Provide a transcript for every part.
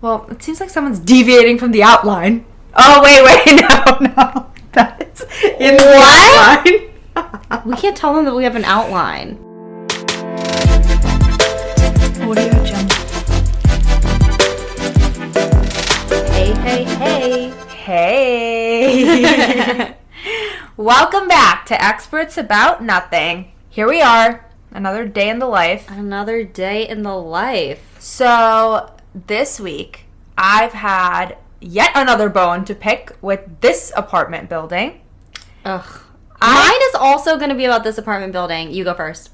Well, it seems like someone's deviating from the outline. Oh, wait, no. That is in the outline. We can't tell them that we have an outline. Audio Jungle. Hey. Welcome back to Experts About Nothing. Here we are, another day in the life. Another day in the life. So, this week, I've had yet another bone to pick with this apartment building. Ugh. Mine is also going to be about this apartment building. You go first.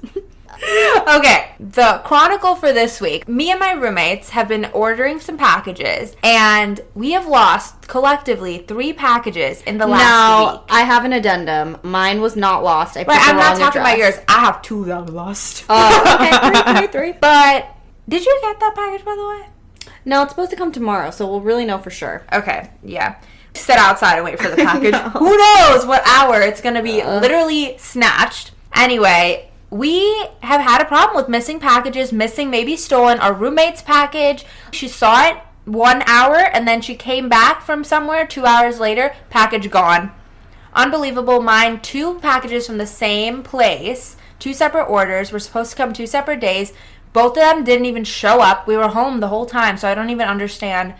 Okay, the chronicle for this week. Me and my roommates have been ordering some packages, and we have lost, collectively, 3 packages in the last week. I have an addendum. Mine was not lost. I'm not talking about yours. I have 2 that were lost. Okay, three. But, did you get that package, by the way? No, it's supposed to come tomorrow, so we'll really know for sure. Okay, yeah. Sit outside and wait for the package. Who knows what hour it's going to be literally snatched. Anyway, we have had a problem with missing packages, missing, maybe stolen. Our roommate's package, she saw it 1 hour, and then she came back from somewhere 2 hours later, package gone. Unbelievable. Mine, 2 packages from the same place, 2 separate orders, were supposed to come 2 separate days. Both of them didn't even show up. We were home the whole time, so I don't even understand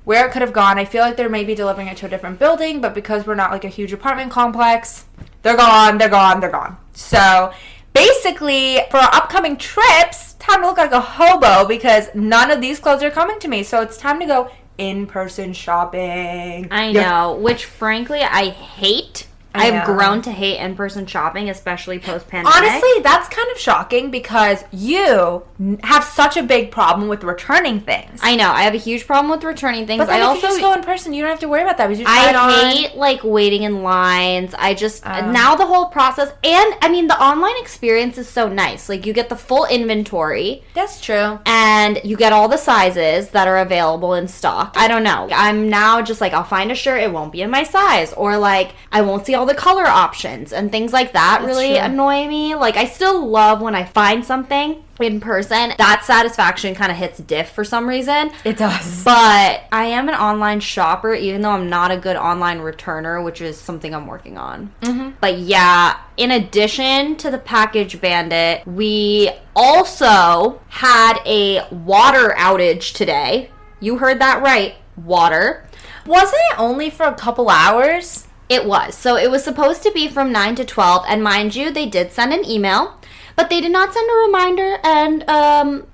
where it could have gone. I feel like they're maybe delivering it to a different building, but because we're not like a huge apartment complex, they're gone. So basically, for our upcoming trips, time to look like a hobo because none of these clothes are coming to me. So it's time to go in-person shopping. I know, which frankly I hate. I've grown to hate in-person shopping, especially post-pandemic. Honestly, that's kind of shocking because you have such a big problem with returning things. I know. I have a huge problem with returning things. But then if you just go in person, you don't have to worry about that because you try it on. I hate, like, waiting in lines. I just, now the whole process, and, I mean, the online experience is so nice. Like, you get the full inventory. That's true. And you get all the sizes that are available in stock. I don't know. I'm now just, like, I'll find a shirt, it won't be in my size. Or, like, I won't see all the color options and things like that. That's really true. Annoy me. Like, I still love when I find something in person. That satisfaction kind of hits diff for some reason. It does. But I am an online shopper, even though I'm not a good online returner, which is something I'm working on. Mm-hmm. But yeah, in addition to the package bandit, we also had a water outage today. You heard that right. Water. Wasn't it only for a couple hours? It was. So it was supposed to be from 9 to 12. And mind you, they did send an email, but they did not send a reminder. And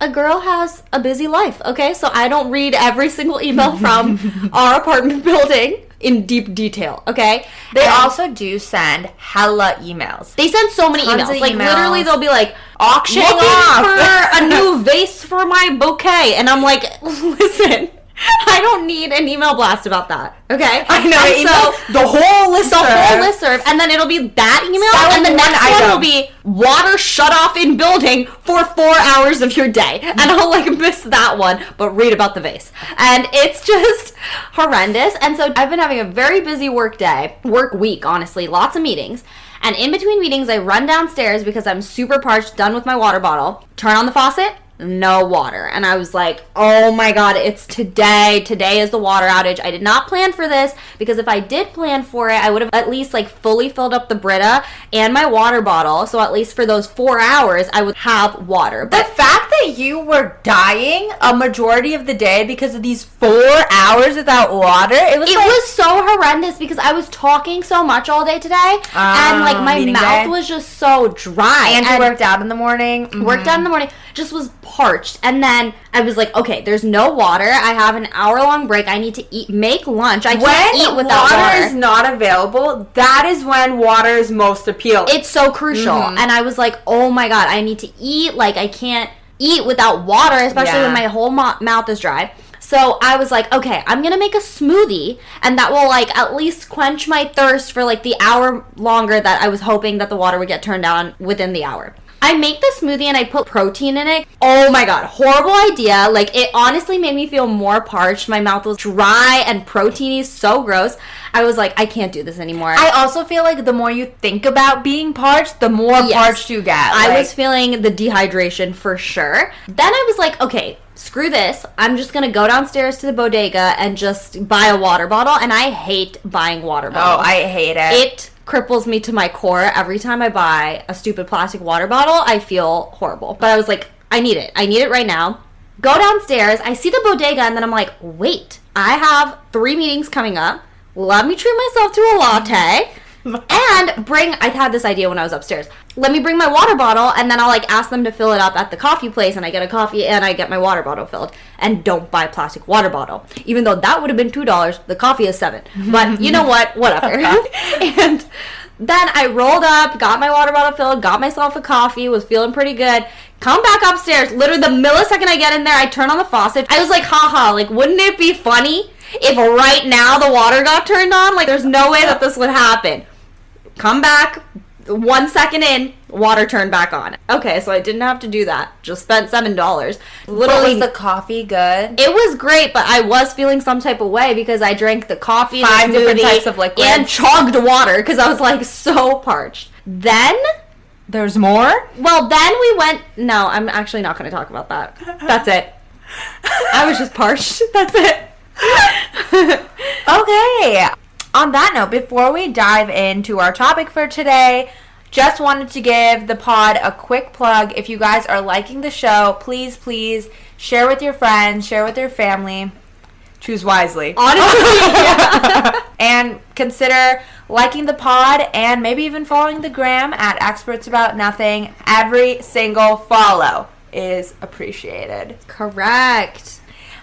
a girl has a busy life, okay? So I don't read every single email from our apartment building in deep detail, okay? They also do send hella emails. They send so many emails. Like, literally, they'll be like, auctioning off for a new vase for my bouquet. And I'm like, listen, I don't need an email blast about that, okay? I know. So the whole listserv. And then it'll be that email, and the next one will be water shut off in building for 4 hours of your day. And I'll, like, miss that one, but read about the vase. And it's just horrendous. And so I've been having a very busy work week, honestly. Lots of meetings. And in between meetings, I run downstairs because I'm super parched, done with my water bottle, turn on the faucet, no water. And I was like, oh my god, it's today. Today is the water outage. I did not plan for this because if I did plan for it, I would have at least, like, fully filled up the Brita and my water bottle. So at least for those 4 hours, I would have water. But the fact that you were dying a majority of the day because of these 4 hours without water, it was so horrendous because I was talking so much all day today. And, like, my mouth was just so dry. And you worked out in the morning. Mm-hmm. Worked out in the morning. Just was parched. And then I was like, okay, there's no water. I have an hour-long break. I need to make lunch. I can't eat without water. When water is not available, that is when water is most appealing. It's so crucial. Mm-hmm. And I was like, oh my god, I need to eat. Like, I can't eat without water, especially when my whole mouth is dry. So I was like, okay, I'm going to make a smoothie, and that will, like, at least quench my thirst for, like, the hour longer that I was hoping that the water would get turned on within the hour. I make the smoothie and I put protein in it. Oh my god, horrible idea. Like, it honestly made me feel more parched. My mouth was dry and proteiny, so gross. I was like, I can't do this anymore. I also feel like the more you think about being parched, the more parched you get. I was feeling the dehydration for sure. Then I was like, okay, screw this. I'm just going to go downstairs to the bodega and just buy a water bottle. And I hate buying water bottles. Oh, I hate it. It cripples me to my core. Every time I buy a stupid plastic water bottle, I feel horrible. But I was like, I need it. I need it right now. Go downstairs. I see the bodega, and then I'm like, wait, I have 3 meetings coming up. Let me treat myself to a latte. And I had this idea when I was upstairs. Let me bring my water bottle, and then I'll like ask them to fill it up at the coffee place, and I get a coffee and I get my water bottle filled. And don't buy a plastic water bottle. Even though that would have been $2, the coffee is $7. But you know what? Whatever. And then I rolled up, got my water bottle filled, got myself a coffee, was feeling pretty good. Come back upstairs. Literally the millisecond I get in there, I turn on the faucet. I was like, haha, like wouldn't it be funny if right now the water got turned on? Like there's no way that this would happen. Come back, 1 second in, water turned back on. Okay, so I didn't have to do that. Just spent $7. Literally, was the coffee good? It was great, but I was feeling some type of way because I drank the coffee, 5 different types of liquid, and chugged water because I was like so parched. Then there's more? Well, then we went. No, I'm actually not going to talk about that. That's it. I was just parched. That's it. Okay. On that note, before we dive into our topic for today, just wanted to give the pod a quick plug. If you guys are liking the show, please share with your friends, share with your family. Choose wisely. Honestly, yeah. And consider liking the pod and maybe even following the gram at Experts About Nothing. Every single follow is appreciated. Correct.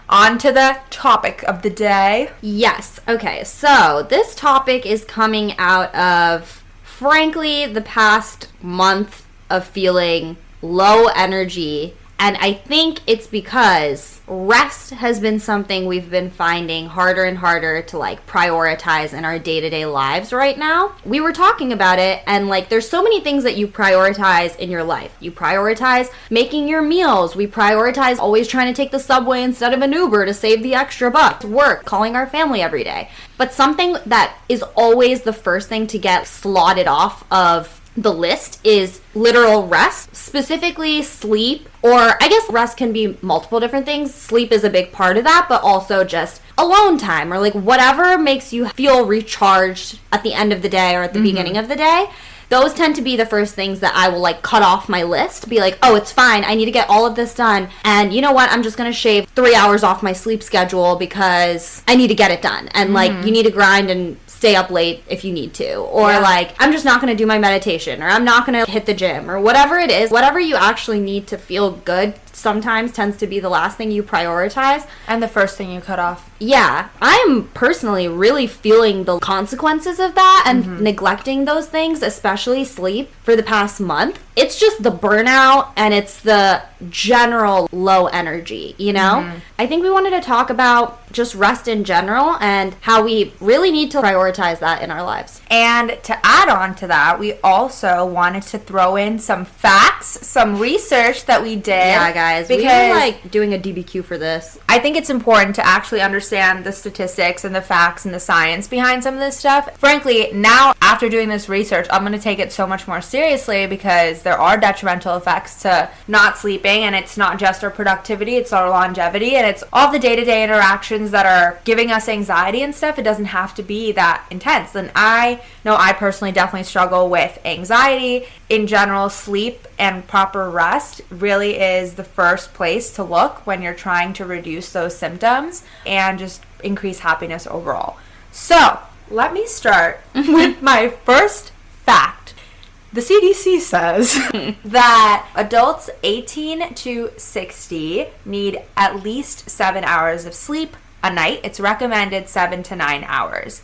On to the topic of the day. Yes. Okay. So this topic is coming out of, frankly, the past month of feeling low energy. And I think it's because rest has been something we've been finding harder and harder to like prioritize in our day-to-day lives right now. We were talking about it, and like there's so many things that you prioritize in your life. You prioritize making your meals. We prioritize always trying to take the subway instead of an Uber to save the extra buck. Work, calling our family every day. But something that is always the first thing to get slotted off of the list is literal rest, specifically sleep, or I guess rest can be multiple different things. Sleep is a big part of that, but also just alone time or like whatever makes you feel recharged at the end of the day or at the beginning of the day. Those tend to be the first things that I will like cut off my list, be like, oh, it's fine, I need to get all of this done, and you know what, I'm just gonna shave 3 hours off my sleep schedule because I need to get it done. And like you need to grind and stay up late if you need to, or like I'm just not going to do my meditation, or I'm not going to hit the gym, or whatever it is. Whatever you actually need to feel good sometimes tends to be the last thing you prioritize and the first thing you cut off. Yeah, I'm personally really feeling the consequences of that and neglecting those things, especially sleep, for the past month. It's just the burnout and it's the general low energy, you know? I think we wanted to talk about just rest in general and how we really need to prioritize that in our lives. And to add on to that, we also wanted to throw in some facts, some research that we did. Yeah, guys, we were like doing a DBQ for this. I think it's important to actually understand the statistics and the facts and the science behind some of this stuff. Frankly, now after doing this research, I'm going to take it so much more seriously because there are detrimental effects to not sleeping, and it's not just our productivity, it's our longevity, and it's all the day-to-day interactions that are giving us anxiety and stuff. It doesn't have to be that intense. And I know I personally definitely struggle with anxiety. In general, sleep and proper rest really is the first place to look when you're trying to reduce those symptoms and just increase happiness overall. So, let me start with my first fact. The CDC says that adults 18 to 60 need at least 7 hours of sleep a night. It's recommended 7 to 9 hours.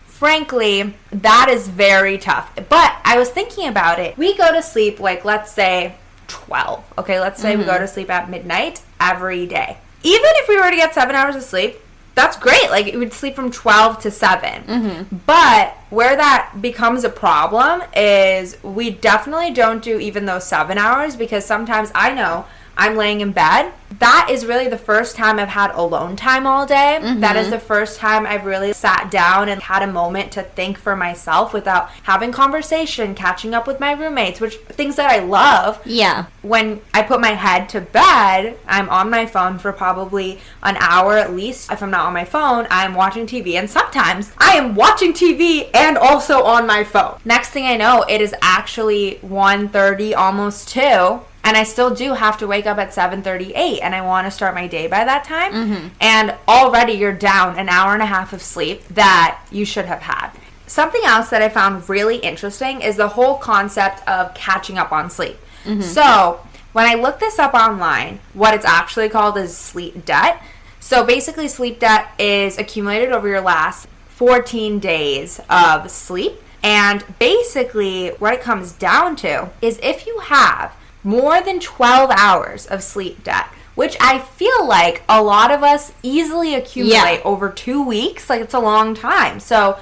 Frankly, that is very tough. But I was thinking about it. We go to sleep, like, let's say 12. Okay, let's say we go to sleep at midnight every day. Even if we were to get 7 hours of sleep, that's great. Like, it would sleep from 12 to 7. But where that becomes a problem is we definitely don't do even those 7 hours, because sometimes I know I'm laying in bed, that is really the first time I've had alone time all day. That is the first time I've really sat down and had a moment to think for myself without having conversation, catching up with my roommates, which things that I love. Yeah. When I put my head to bed, I'm on my phone for probably an hour at least. If I'm not on my phone, I'm watching TV. And sometimes I am watching TV and also on my phone. Next thing I know, it is actually 1:30, almost 2. And I still do have to wake up at 7:38, and I want to start my day by that time. And already you're down an hour and a half of sleep that you should have had. Something else that I found really interesting is the whole concept of catching up on sleep. So when I looked this up online, what it's actually called is sleep debt. So basically sleep debt is accumulated over your last 14 days of sleep. And basically what it comes down to is if you have more than 12 hours of sleep debt, which I feel like a lot of us easily accumulate over 2 weeks. Like, it's a long time. So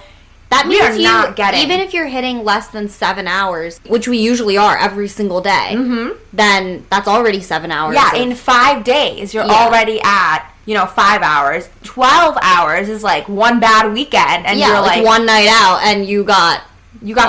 that means even if you're hitting less than 7 hours, which we usually are every single day, then that's already 7 hours. Yeah, in 5 days, you're already at, 5 hours. 12 hours is like one bad weekend. And you're like one night out and you got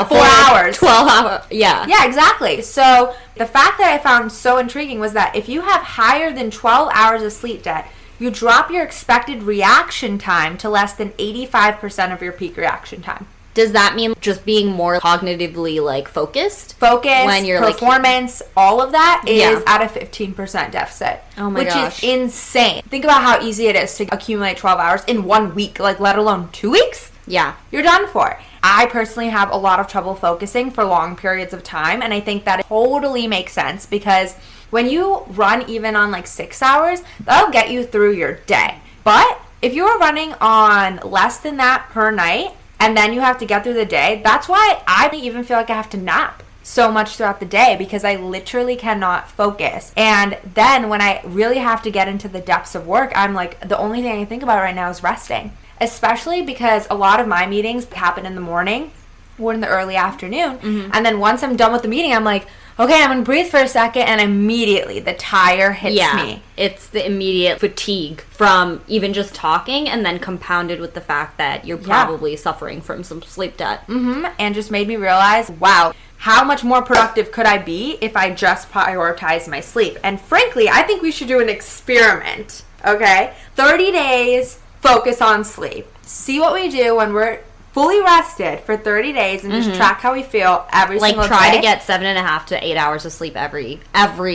4 hours. 12 hours. Yeah. Yeah, exactly. So the fact that I found so intriguing was that if you have higher than 12 hours of sleep debt, you drop your expected reaction time to less than 85% of your peak reaction time. Does that mean just being more cognitively, focused? When you're performance, all of that is at a 15% deficit. Oh my gosh. Which is insane. Think about how easy it is to accumulate 12 hours in 1 week, let alone 2 weeks. Yeah. You're done for. I personally have a lot of trouble focusing for long periods of time, and I think that totally makes sense because when you run even on 6 hours, that'll get you through your day. But if you're running on less than that per night, and then you have to get through the day, that's why I even feel like I have to nap so much throughout the day because I literally cannot focus. And then when I really have to get into the depths of work, I'm the only thing I can think about right now is resting. Especially because a lot of my meetings happen in the morning or in the early afternoon. And then once I'm done with the meeting, I'm like, okay, I'm going to breathe for a second, and immediately the tire hits me. It's the immediate fatigue from even just talking, and then compounded with the fact that you're probably suffering from some sleep debt. And just made me realize, wow, how much more productive could I be if I just prioritize my sleep? And frankly, I think we should do an experiment, okay? 30 days, focus on sleep. See what we do when we're fully rested for 30 days and just track how we feel every single day. Try to get 7.5 to 8 hours of sleep every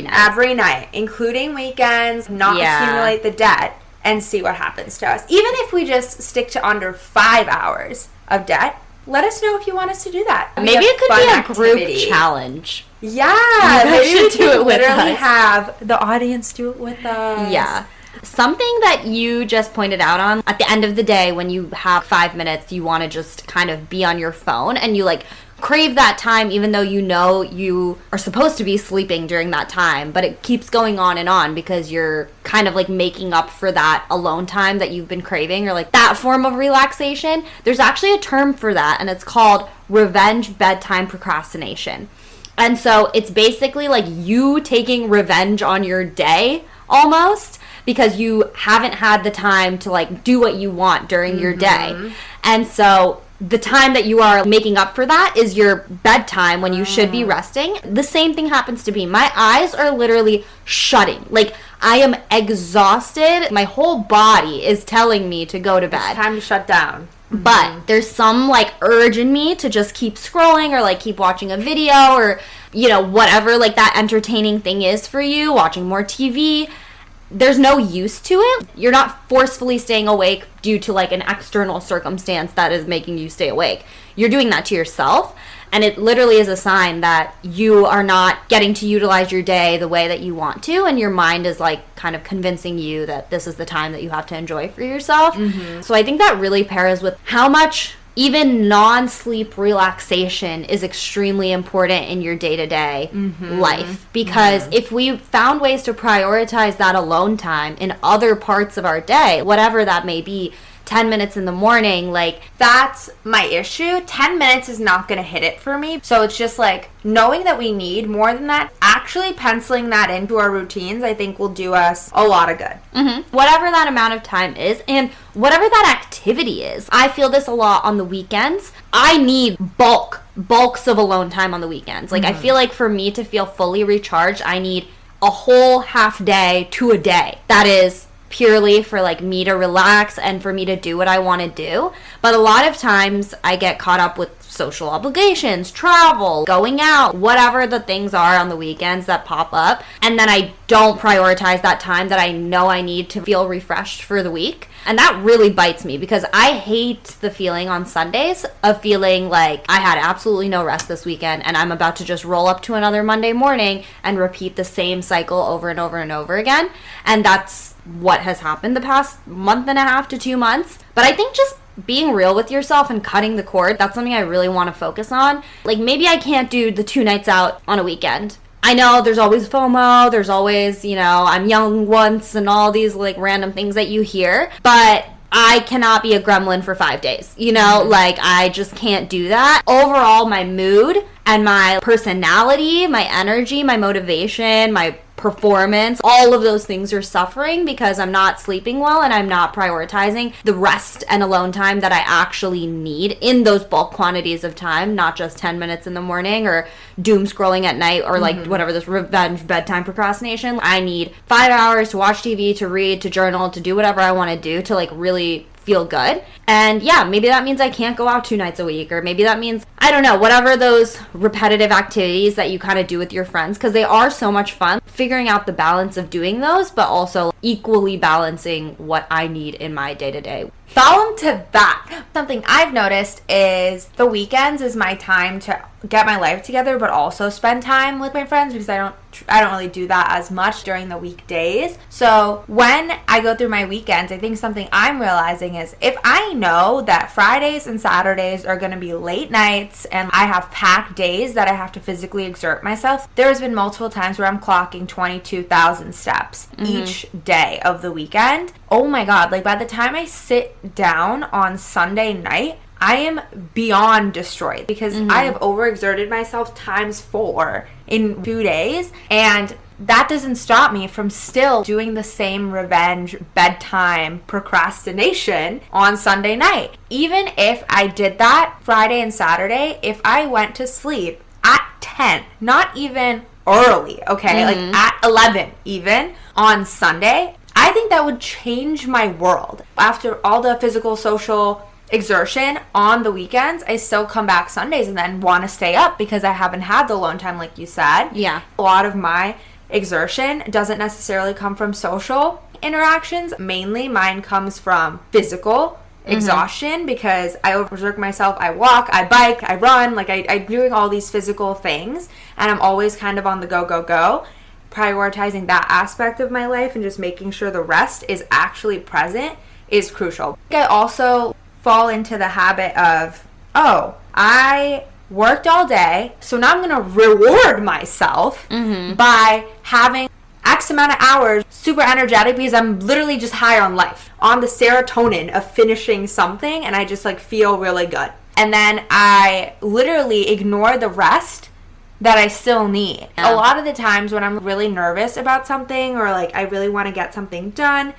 night. Every night, including weekends, not accumulate the debt, and see what happens to us. Even if we just stick to under 5 hours of debt, let us know if you want us to do that. Maybe it could be a group challenge. Yeah, maybe we should literally have the audience do it with us. Yeah. Something that you just pointed out on, at the end of the day when you have 5 minutes, you want to just kind of be on your phone and you crave that time even though you know you are supposed to be sleeping during that time, but it keeps going on because you're kind of making up for that alone time that you've been craving or that form of relaxation. There's actually a term for that, and it's called revenge bedtime procrastination. And so it's basically you taking revenge on your day almost, because you haven't had the time to do what you want during your day. And so the time that you are making up for that is your bedtime when you should be resting. The same thing happens to me. My eyes are literally shutting. I am exhausted. My whole body is telling me to go to bed. It's time to shut down. But there's some urge in me to just keep scrolling or keep watching a video or whatever that entertaining thing is for you, watching more TV. There's no use to it. You're not forcefully staying awake due to an external circumstance that is making you stay awake. You're doing that to yourself, and it literally is a sign that you are not getting to utilize your day the way that you want to, and your mind is kind of convincing you that this is the time that you have to enjoy for yourself. So I think that really pairs with how much even non-sleep relaxation is extremely important in your day-to-day life. Because if we found ways to prioritize that alone time in other parts of our day, whatever that may be, 10 minutes in the morning, like that's my issue. 10 minutes is not going to hit it for me. So it's just like knowing that we need more than that, actually penciling that into our routines, I think will do us a lot of good. Whatever that amount of time is and whatever that activity is. I feel this a lot on the weekends. I need bulks of alone time on the weekends. Like I feel like for me to feel fully recharged, I need a whole half day to a day. That is purely for like me to relax and for me to do what I want to do. But a lot of times I get caught up with social obligations, travel, going out, whatever the things are on the weekends that pop up. And then I don't prioritize that time that I know I need to feel refreshed for the week. And that really bites me because I hate the feeling on Sundays of feeling like I had absolutely no rest this weekend and I'm about to just roll up to another Monday morning and repeat the same cycle over and over and over again. And that's what has happened the past month and a half to 2 months. But I think just being real with yourself and cutting the cord, that's something I really want to focus on. Like maybe I can't do the 2 nights out on a weekend. I know there's always FOMO, there's always, I'm young once and all these like random things that you hear, but I cannot be a gremlin for 5 days, like I just can't do that. Overall, my mood and my personality, my energy, my motivation, my performance, all of those things are suffering because I'm not sleeping well and I'm not prioritizing the rest and alone time that I actually need in those bulk quantities of time, not just 10 minutes in the morning or doom scrolling at night or like whatever, this revenge bedtime procrastination. I need 5 hours to watch TV, to read, to journal, to do whatever I want to do to like really feel good. And yeah, maybe that means I can't go out 2 nights a week, or maybe that means, I don't know, whatever those repetitive activities that you kind of do with your friends, because they are so much fun, figuring out the balance of doing those, but also equally balancing what I need in my day-to-day. Follow to that. Something I've noticed is the weekends is my time to get my life together, but also spend time with my friends because I don't really do that as much during the weekdays. So when I go through my weekends, I think something I'm realizing is if I know that Fridays and Saturdays are going to be late nights and I have packed days that I have to physically exert myself, there's been multiple times where I'm clocking 22,000 steps each day of the weekend. Oh my God, like by the time I sit down on Sunday night, I am beyond destroyed because I have overexerted myself times 4 in 2 days, and that doesn't stop me from still doing the same revenge bedtime procrastination on Sunday night. Even if I did that Friday and Saturday, if I went to sleep at 10, not even early, okay, like at 11 even on Sunday, I think that would change my world. After all the physical, social exertion on the weekends, I still come back Sundays and then want to stay up because I haven't had the alone time like you said. Yeah. A lot of my exertion doesn't necessarily come from social interactions. Mainly mine comes from physical exhaustion because I overwork myself. I walk, I bike, I run, like I'm doing all these physical things and I'm always kind of on the go. Prioritizing that aspect of my life and just making sure the rest is actually present is crucial. I also fall into the habit of, I worked all day, so now I'm going to reward myself by having X amount of hours super energetic because I'm literally just high on life, on the serotonin of finishing something, and I just like feel really good. And then I literally ignore the rest that I still need. A lot of the times when I'm really nervous about something or like I really want to get something done,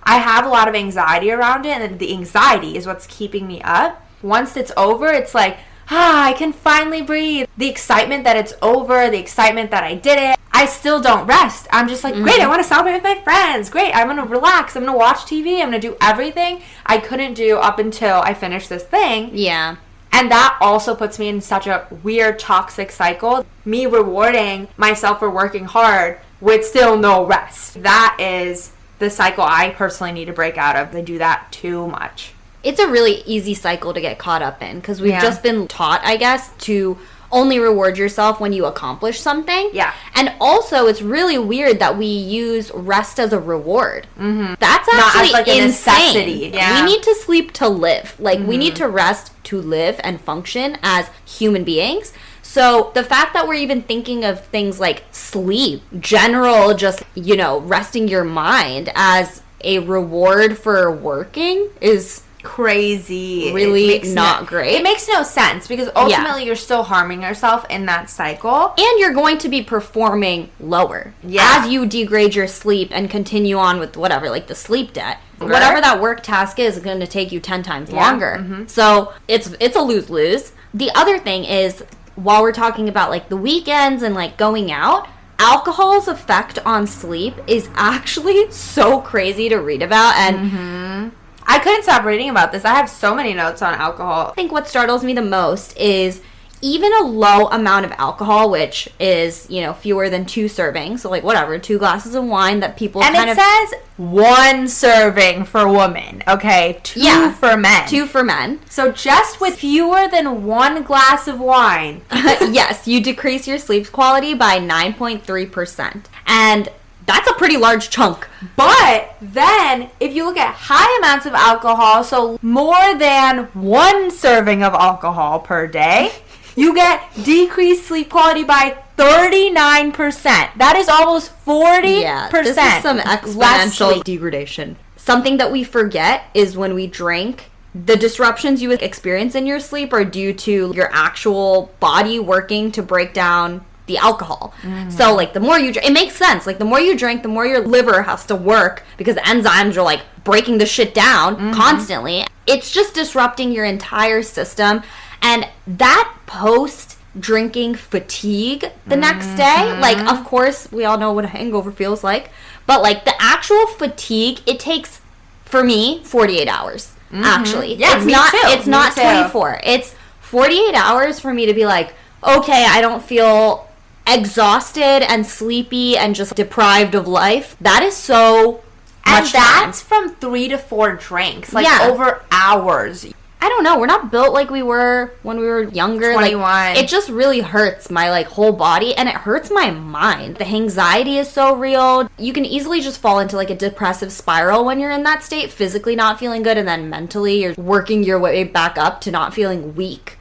I have a lot of anxiety around it, and the anxiety is what's keeping me up. Once it's over, it's like, I can finally breathe. The excitement that it's over, the excitement that I did it, I still don't rest. I'm just like, great, I want to celebrate with my friends. Great, I'm going to relax. I'm going to watch TV. I'm going to do everything I couldn't do up until I finish this thing. Yeah. And that also puts me in such a weird, toxic cycle. Me rewarding myself for working hard with still no rest. That is the cycle I personally need to break out of. I do that too much. It's a really easy cycle to get caught up in because we've just been taught, I guess, to only reward yourself when you accomplish something. Yeah. And also, it's really weird that we use rest as a reward. That's actually not as like insane. A necessity. Yeah. We need to sleep to live. Like, we need to rest to live and function as human beings. So the fact that we're even thinking of things like sleep, general, just, resting your mind as a reward for working is crazy. Really not great. It makes no sense because ultimately you're still harming yourself in that cycle. And you're going to be performing lower as you degrade your sleep and continue on with whatever, like the sleep debt. Whatever that work task is going to take you 10 times longer. Mm-hmm. So it's a lose-lose. The other thing is, while we're talking about like the weekends and like going out, alcohol's effect on sleep is actually so crazy to read about. And I couldn't stop reading about this. I have so many notes on alcohol. I think what startles me the most is even a low amount of alcohol, which is, fewer than 2 servings. So, like, whatever, 2 glasses of wine that people says 1 serving for women, okay? 2 for men. 2 for men. So, just with fewer than 1 glass of wine. Yes, you decrease your sleep quality by 9.3%. And that's a pretty large chunk. But then, if you look at high amounts of alcohol, so more than 1 serving of alcohol per day, you get decreased sleep quality by 39%. That is almost 40%. Yeah, this is some exponential degradation. Something that we forget is when we drink, the disruptions you experience in your sleep are due to your actual body working to break down the alcohol. So, like, the more you drink, it makes sense. Like, the more you drink, the more your liver has to work because the enzymes are, like, breaking the shit down constantly. It's just disrupting your entire system. And that post-drinking fatigue the next day, like, of course, we all know what a hangover feels like. But, like, the actual fatigue, it takes, for me, 48 hours, actually. Yeah, it's not 24. It's 48 hours for me to be like, okay, I don't feel exhausted and sleepy and just deprived of life. That is so much that's from 3 to 4 drinks, like over hours. I don't know. We're not built like we were when we were younger. 21. Like, it just really hurts my like whole body, and it hurts my mind. The anxiety is so real. You can easily just fall into like a depressive spiral when you're in that state, physically not feeling good, and then mentally you're working your way back up to not feeling weak.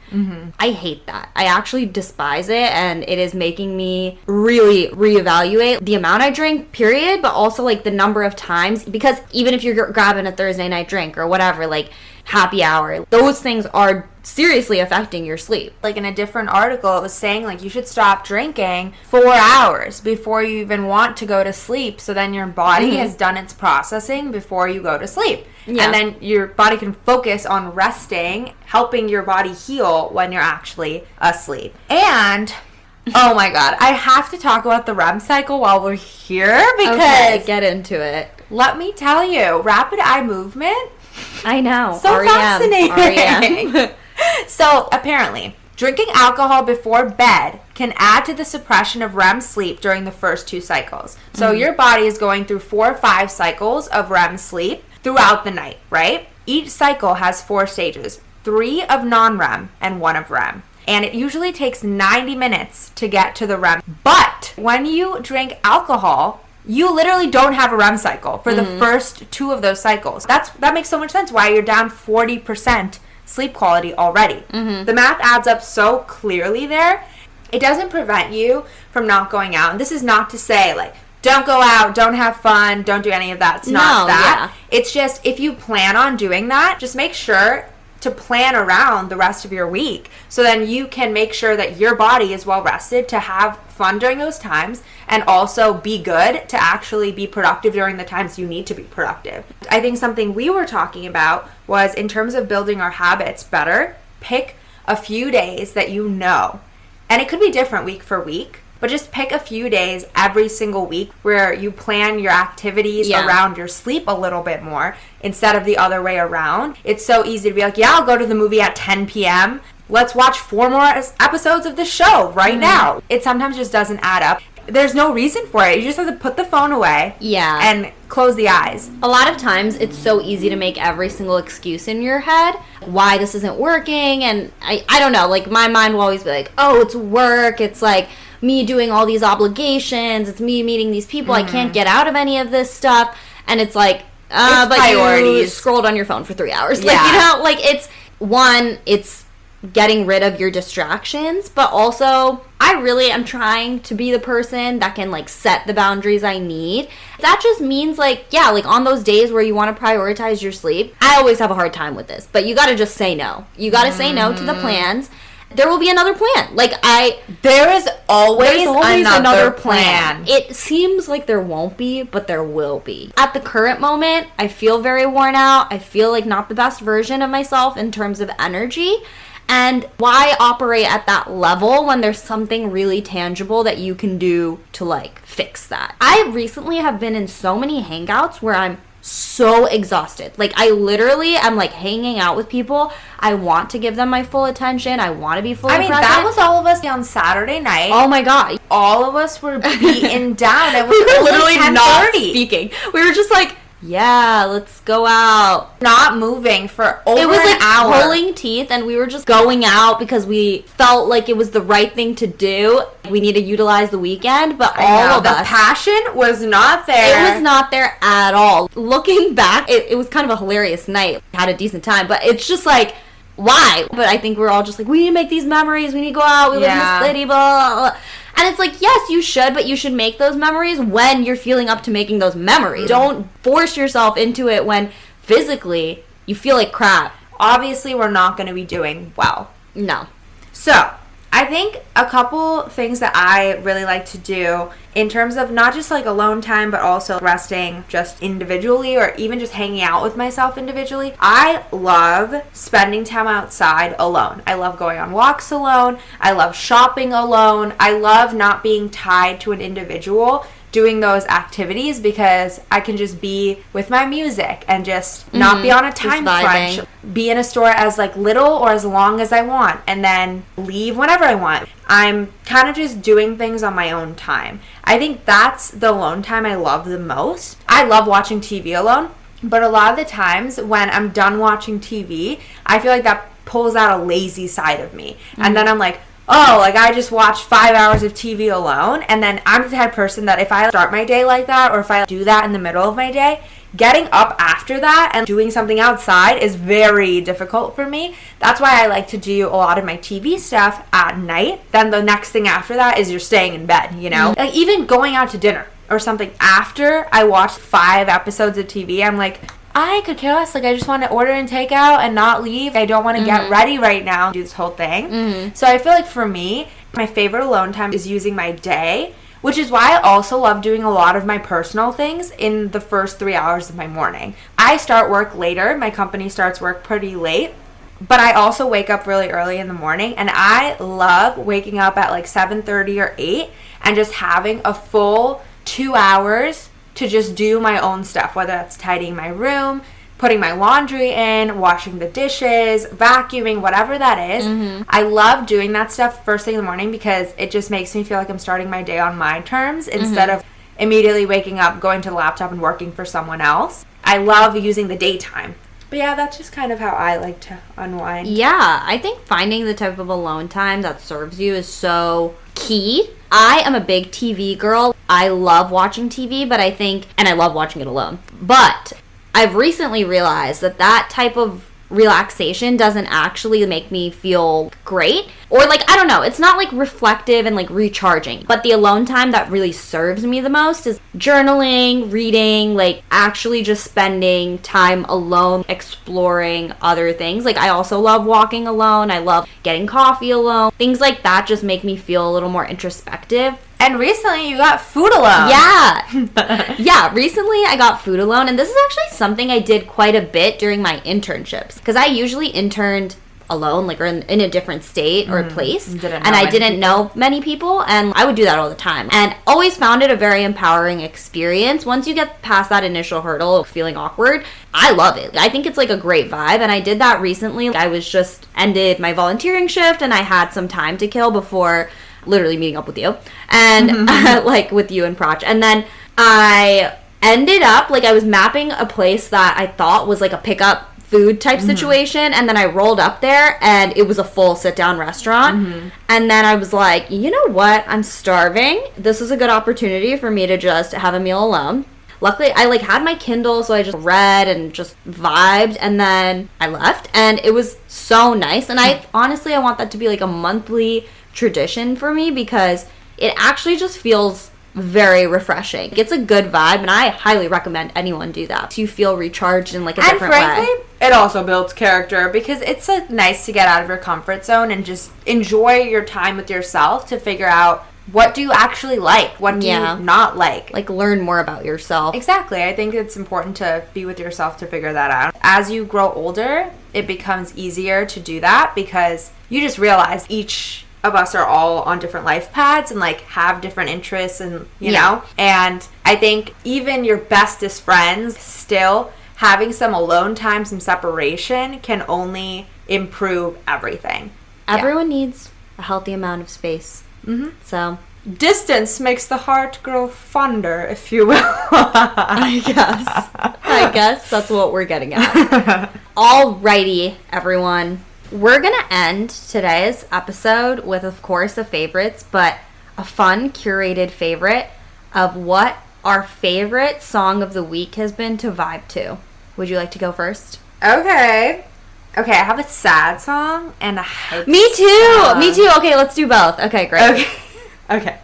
I hate that. I actually despise it, and it is making me really reevaluate the amount I drink, period, but also like the number of times, because even if you're grabbing a Thursday night drink or whatever, like happy hour, those things are seriously affecting your sleep. Like in a different article, it was saying like you should stop drinking 4 hours before you even want to go to sleep, so then your body has done its processing before you go to sleep. And then your body can focus on resting, helping your body heal when you're actually asleep. And oh my god, I have to talk about the REM cycle while we're here because get into it. Let me tell you, rapid eye movement, I know. So fascinating. So apparently, drinking alcohol before bed can add to the suppression of REM sleep during the first 2 cycles. So your body is going through 4 or 5 cycles of REM sleep throughout the night, right? Each cycle has 4 stages, 3 of non-REM and 1 of REM. And it usually takes 90 minutes to get to the REM. But when you drink alcohol, you literally don't have a REM cycle for the first 2 of those cycles. That makes so much sense why you're down 40% sleep quality already. The math adds up so clearly there. It doesn't prevent you from not going out. And this is not to say, like, don't go out, don't have fun, don't do any of that. It's not that. Yeah. It's just, if you plan on doing that, just make sure to plan around the rest of your week, so then you can make sure that your body is well rested to have fun during those times and also be good to actually be productive during the times you need to be productive. I think something we were talking about was, in terms of building our habits better, pick a few days that you know, and it could be different week for week, but just pick a few days every single week where you plan your activities around your sleep a little bit more instead of the other way around. It's so easy to be like, I'll go to the movie at 10 p.m. Let's watch 4 more episodes of the show right now. It sometimes just doesn't add up. There's no reason for it. You just have to put the phone away and close the eyes. A lot of times it's so easy to make every single excuse in your head why this isn't working. And I don't know, like my mind will always be like, oh, it's work. It's like me doing all these obligations. It's me meeting these people. I can't get out of any of this stuff. And it's like, but priorities. You scrolled on your phone for 3 hours. Like, like it's getting rid of your distractions, but also I really am trying to be the person that can like set the boundaries I need. That just means like, yeah, like on those days where you want to prioritize your sleep, I always have a hard time with this, but you got to just say no. You got to say no to the plans. There will be another plan. Like there is always another plan. It seems like there won't be, but there will be. At the current moment, I feel very worn out. I feel like not the best version of myself in terms of energy. And why operate at that level when there's something really tangible that you can do to like fix that? I recently have been in so many hangouts where I'm so exhausted. Like I literally am like hanging out with people. I want to give them my full attention. I want to be fully present. That was all of us on Saturday night. Oh my god. All of us were beaten down. It was we were literally not speaking. We were just like, yeah, let's go out. Not moving for over an hour. It was like pulling teeth, and we were just going out because we felt like it was the right thing to do. We need to utilize the weekend, but the passion was not there. It was not there at all. Looking back, it was kind of a hilarious night. Had a decent time, but it's just like, why? But I think we're all just like, we need to make these memories. We need to go out. We live in the city, blah, blah, blah. And it's like, yes, you should, but you should make those memories when you're feeling up to making those memories. Don't force yourself into it when physically you feel like crap. Obviously, we're not going to be doing well. No. So, I think a couple things that I really like to do in terms of not just like alone time, but also resting just individually or even just hanging out with myself individually. I love spending time outside alone. I love going on walks alone. I love shopping alone. I love not being tied to an individual doing those activities because I can just be with my music and just not be on a time crunch. Be in a store as like little or as long as I want and then leave whenever I want. I'm kind of just doing things on my own time. I think that's the alone time I love the most. I love watching TV alone, but a lot of the times when I'm done watching TV, I feel like that pulls out a lazy side of me. And then I'm like, oh, like I just watched 5 hours of TV alone. And then I'm the type of person that if I start my day like that or if I do that in the middle of my day, getting up after that and doing something outside is very difficult for me. That's why I like to do a lot of my TV stuff at night. Then the next thing after that is you're staying in bed, you know? Like even going out to dinner or something after I watched 5 episodes of TV, I'm like, I could care less. Like, I just want to order and take out and not leave. I don't want to get ready right now and do this whole thing. So I feel like for me, my favorite alone time is using my day, which is why I also love doing a lot of my personal things in the first 3 hours of my morning. I start work later. My company starts work pretty late. But I also wake up really early in the morning, and I love waking up at like 7:30 or 8 and just having a full 2 hours to just do my own stuff, whether that's tidying my room, putting my laundry in, washing the dishes, vacuuming, whatever that is. I love doing that stuff first thing in the morning because it just makes me feel like I'm starting my day on my terms instead of immediately waking up, going to the laptop and working for someone else. I love using the daytime. But yeah, that's just kind of how I like to unwind. Yeah, I think finding the type of alone time that serves you is so key. I am a big TV girl. I love watching TV, but I love watching it alone. But I've recently realized that type of relaxation doesn't actually make me feel great. Or like, I don't know, it's not like reflective and like recharging. But the alone time that really serves me the most is journaling, reading, like actually just spending time alone, exploring other things. Like I also love walking alone. I love getting coffee alone. Things like that just make me feel a little more introspective. And recently you got food alone. Yeah. Yeah, recently I got food alone. And this is actually something I did quite a bit during my internships. Because I usually interned alone, like or in a different state or place. And I didn't know many people. And I would do that all the time. And always found it a very empowering experience. Once you get past that initial hurdle of feeling awkward, I love it. I think it's like a great vibe. And I did that recently. I was just ended my volunteering shift and I had some time to kill before literally meeting up with you and like with you and Proch. And then I ended up like I was mapping a place that I thought was like a pickup food type situation, and then I rolled up there and it was a full sit down restaurant. And then I was like, you know what, I'm starving. This is a good opportunity for me to just have a meal alone. luckily I like had my Kindle, so I just read and just vibed, and then I left, and it was so nice. And I want that to be like a monthly tradition for me, because it actually just feels very refreshing. It's a good vibe, and I highly recommend anyone do that. So you feel recharged in like a different way. And frankly, it also builds character, because it's nice to get out of your comfort zone and just enjoy your time with yourself to figure out what do you actually like, what do you not like. Like learn more about yourself. Exactly. I think it's important to be with yourself to figure that out. As you grow older, it becomes easier to do that, because you just realize each of us are all on different life paths and like have different interests, and you know, and I think even your bestest friends, still having some alone time, some separation can only improve everything. Everyone needs a healthy amount of space. So distance makes the heart grow fonder, if you will. I guess that's what we're getting at. Alrighty, everyone. We're going to end today's episode with, of course, the favorites, but a fun, curated favorite of what our favorite song of the week has been to vibe to. Would you like to go first? Okay, I have a sad song and a hype Me too! song. Me too! Okay, let's do both. Okay, great. Okay.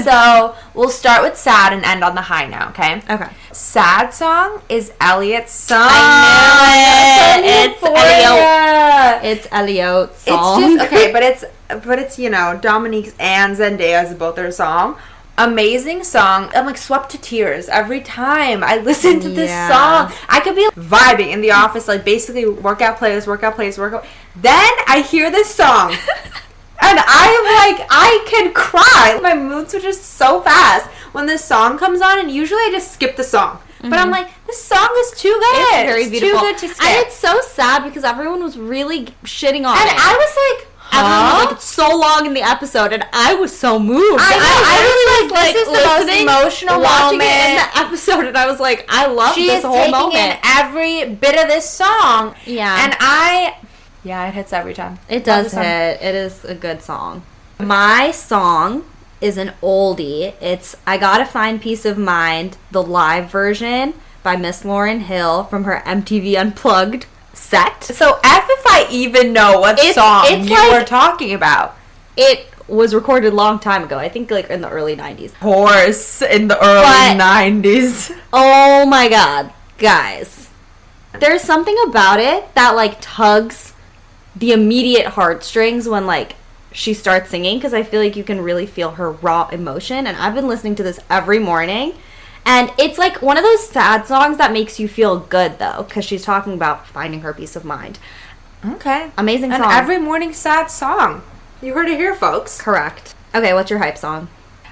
So, we'll start with sad and end on the high note, okay? Okay. Sad song is Elliot's song. I knew it! It's Elliot. It's Elliot's song. It's just, okay, but it's, you know, Dominique's and Zendaya's both their song. Amazing song. I'm like swept to tears every time I listen to this song. I could be vibing in the office, like basically workout playlist. Then I hear this song. And I can cry. My mood switches so fast when this song comes on, and usually I just skip the song. But I'm like, this song is too good. It's very beautiful. Too good to skip. And it's so sad because everyone was really shitting on it. And I was like, everyone was like, it's so long in the episode, and I was so moved. I was like, this is the most emotional watching moment it in the episode, and I was like, I love this whole moment. She is taking in every bit of this song. Yeah. And it hits every time. It does hit. It is a good song. My song is an oldie. It's I Gotta Find Peace of Mind, the live version by Miss Lauryn Hill from her MTV Unplugged set. So if I even know what song you were talking about. It was recorded a long time ago. I think like in the early 90s. Of course, in the early 90s. Oh my god. Guys. There's something about it that like tugs the immediate heartstrings when like she starts singing, because I feel like you can really feel her raw emotion. And I've been listening to this every morning, and it's like one of those sad songs that makes you feel good though, because she's talking about finding her peace of mind. Okay, amazing song. And every morning sad song. You heard it here, folks. Correct. Okay, what's your hype song?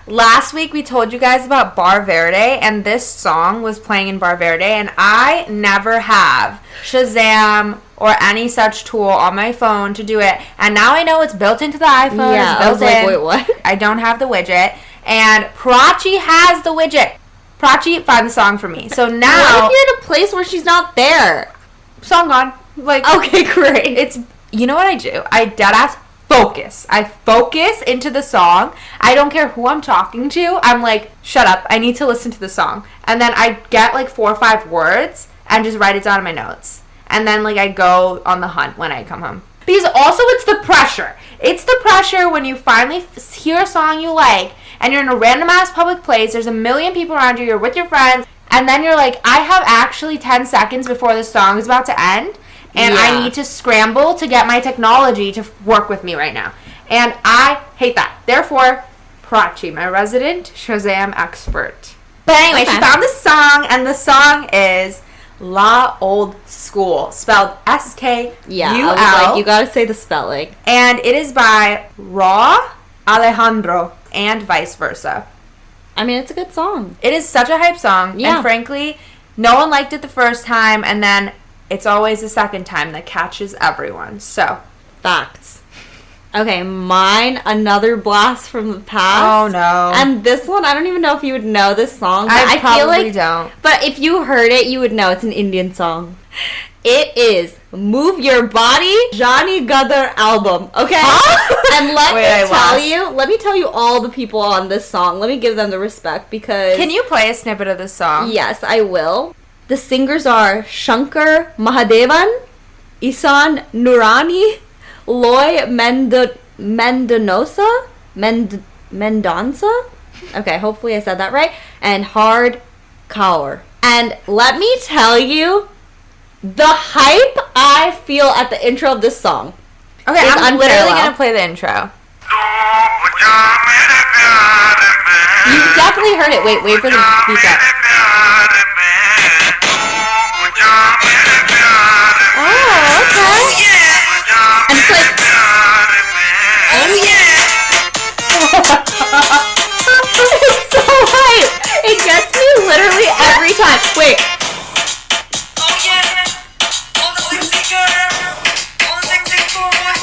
Last week we told you guys about Bar Verde, and this song was playing in Bar Verde, and I never have Shazam or any such tool on my phone to do it. And now I know it's built into the iPhone. Yeah, I was like, wait, what? I don't have the widget. And Prachi has the widget. Prachi, find the song for me. So now... What if you're in a place where she's not there? Song gone. Like, okay, great. It's... You know what I do? I deadass focus. I focus into the song. I don't care who I'm talking to. I'm like, shut up. I need to listen to the song. And then I get like 4 or 5 words and just write it down in my notes. And then, like, I go on the hunt when I come home. Because also it's the pressure. It's the pressure when you finally hear a song you like, and you're in a random-ass public place, there's a million people around you, you're with your friends, and then you're like, I have actually 10 seconds before the song is about to end, and I need to scramble to get my technology to work with me right now. And I hate that. Therefore, Prachi, my resident Shazam expert. But anyway, she found this song, and the song is... La Old School, spelled S-K-U-L. Yeah, I was like, you gotta say the spelling. And it is by Raw Alejandro and vice versa. I mean, it's a good song. It is such a hype song. Yeah. And frankly, no one liked it the first time, and then it's always the second time that catches everyone. So, facts. Okay, mine, another blast from the past. Oh, no. And this one, I don't even know if you would know this song. I probably don't. But if you heard it, you would know it's an Indian song. It is Move Your Body, Johnny Guthrie album, okay? And let me tell you all the people on this song. Let me give them the respect because... Can you play a snippet of this song? Yes, I will. The singers are Shankar Mahadevan, Isan Nurani, Loy Mendonça? Okay, hopefully I said that right. And Hard Kaur. And let me tell you, the hype I feel at the intro of this song. Okay, I'm literally gonna play the intro. You've definitely heard it. Wait for the beat up. Oh, okay. And it's like, oh yeah. It's so hype. It gets me literally every time. Wait.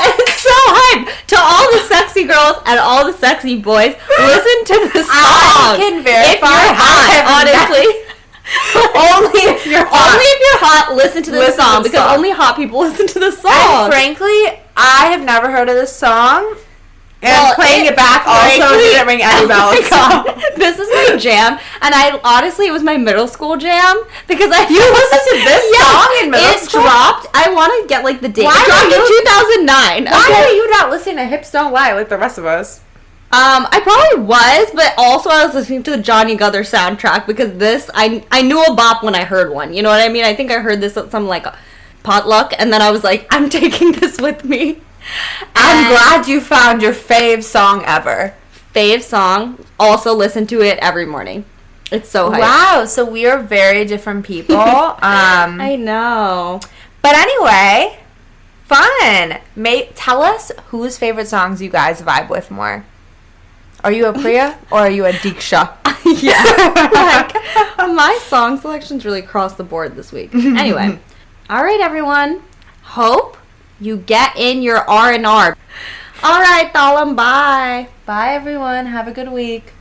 It's so hype. To all the sexy girls and all the sexy boys, listen to the song. I can verify. If you're hot, honestly. Only if you're hot. Only if you're hot, listen to this song because only hot people listen to this song. And frankly, I have never heard of this song. And playing it back also didn't ring any bells. Oh my God. This is my jam, and it was my middle school jam because you listened to this song in middle school. It dropped. I want to get like the date. It dropped in 2009. Why are you not listening to Hips Don't Lie like the rest of us? I probably was, but also I was listening to the Johnny Guthrie soundtrack because this I knew a bop when I heard one. You know what I mean? I think I heard this at some like potluck, and then I was like, I'm taking this with me. I'm glad you found your fave song ever. Fave song. Also listen to it every morning. It's so hype. Wow, so we are very different people. I know. But anyway, fun. Tell us whose favorite songs you guys vibe with more. Are you a Priya or are you a Diksha? Yeah. My song selection's really across the board this week. Anyway. All right, everyone. Hope you get in your R&R. All right, Thalam, bye. Bye, everyone. Have a good week.